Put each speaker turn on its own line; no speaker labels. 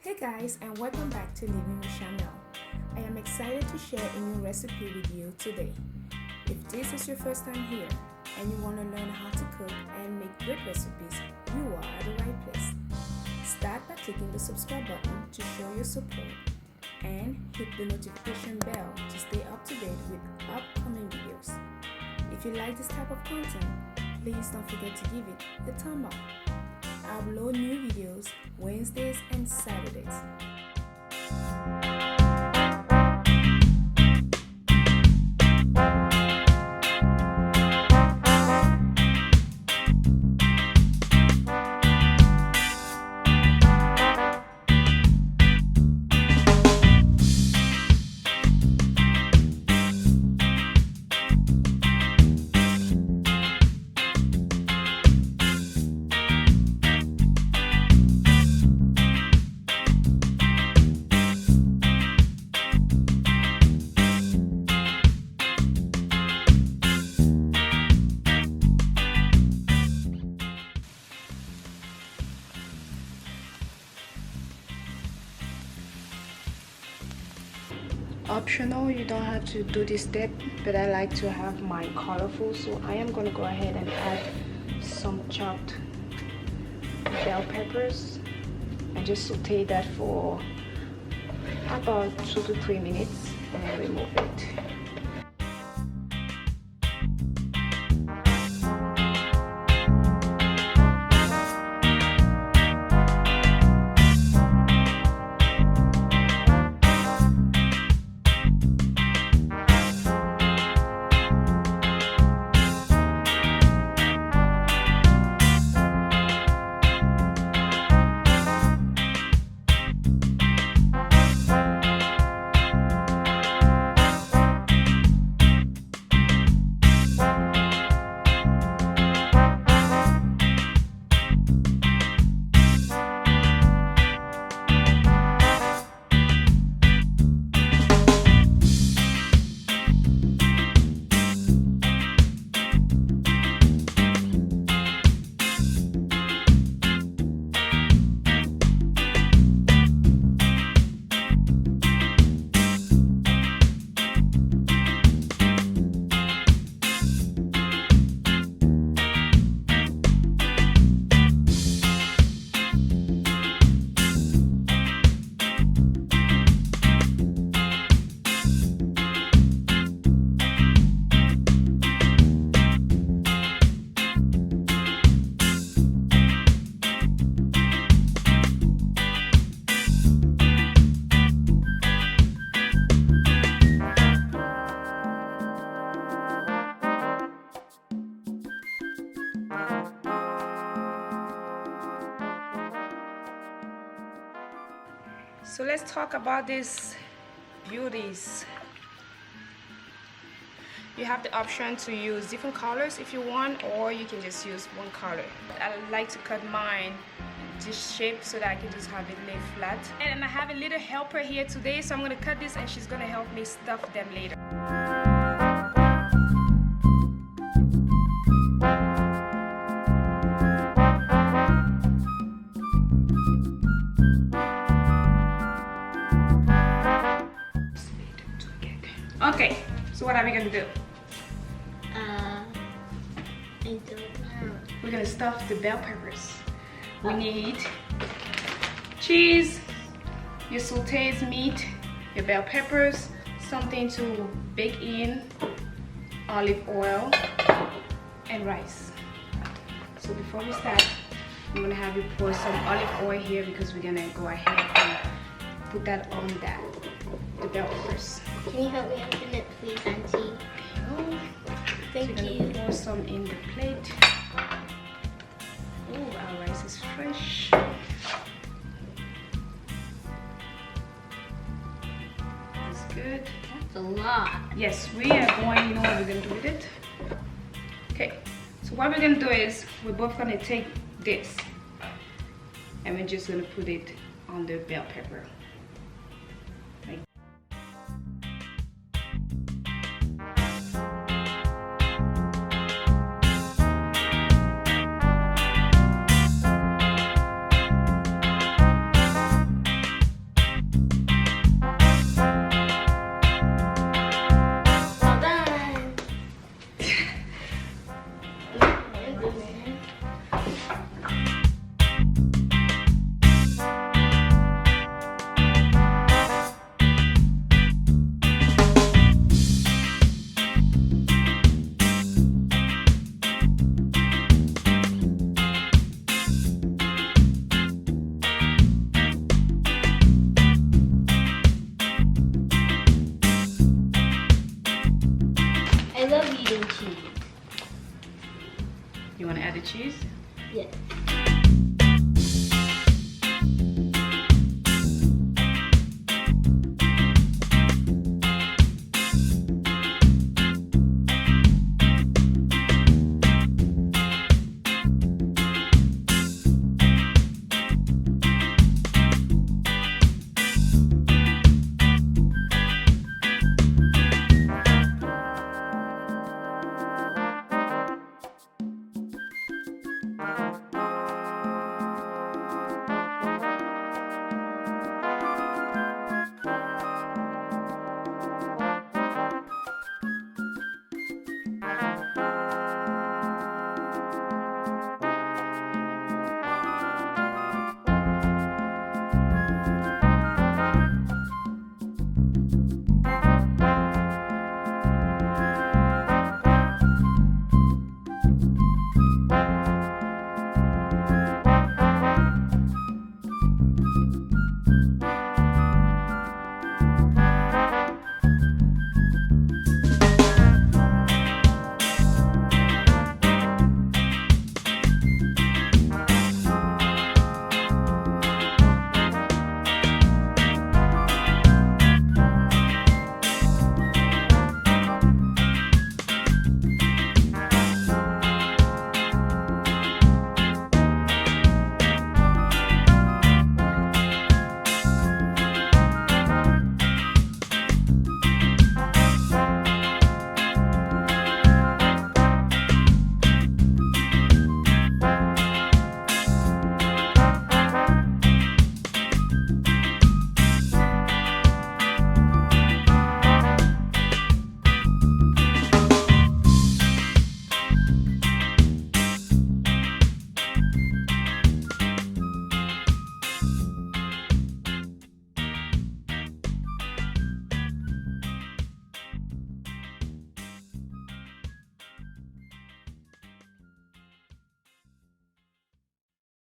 Hey guys, and welcome back to Living with Chanel. I am excited to share a new recipe with you today. If this is your first time here and you want to learn how to cook and make great recipes, you are at the right place. Start by clicking the subscribe button to show your support and hit the notification bell to stay up to date with upcoming videos. If you like this type of content, please don't forget to give it a thumb up. I upload new videos Wednesdays and Saturdays. Optional, you don't have to do this step, but I like to have mine colorful, so I am going to go ahead and add some chopped bell peppers and just saute that for about 2 to 3 minutes and then remove it. So let's talk about these beauties. You have the option to use different colors if you want, or you can just use one color. I like to cut mine this shape so that I can just have it lay flat. And I have a little helper here today, so I'm going to cut this and she's going to help me stuff them later. Okay, so what are we gonna do?
I don't know.
We're gonna stuff the bell peppers. We need cheese, your sauteed meat, your bell peppers, something to bake in, olive oil, and rice. So before we start, I'm gonna have you pour some olive oil here because we're gonna go ahead and put that on the bell peppers.
Can you help me open it, please, Auntie?
Oh,
Thank
so
you.
we're gonna pour some in the plate. Oh, our rice is fresh. That's good.
That's a lot.
Yes, we are going, you know what we're gonna do with it? Okay, so what we're gonna do is we're both gonna take this and we're just gonna put it on the bell pepper.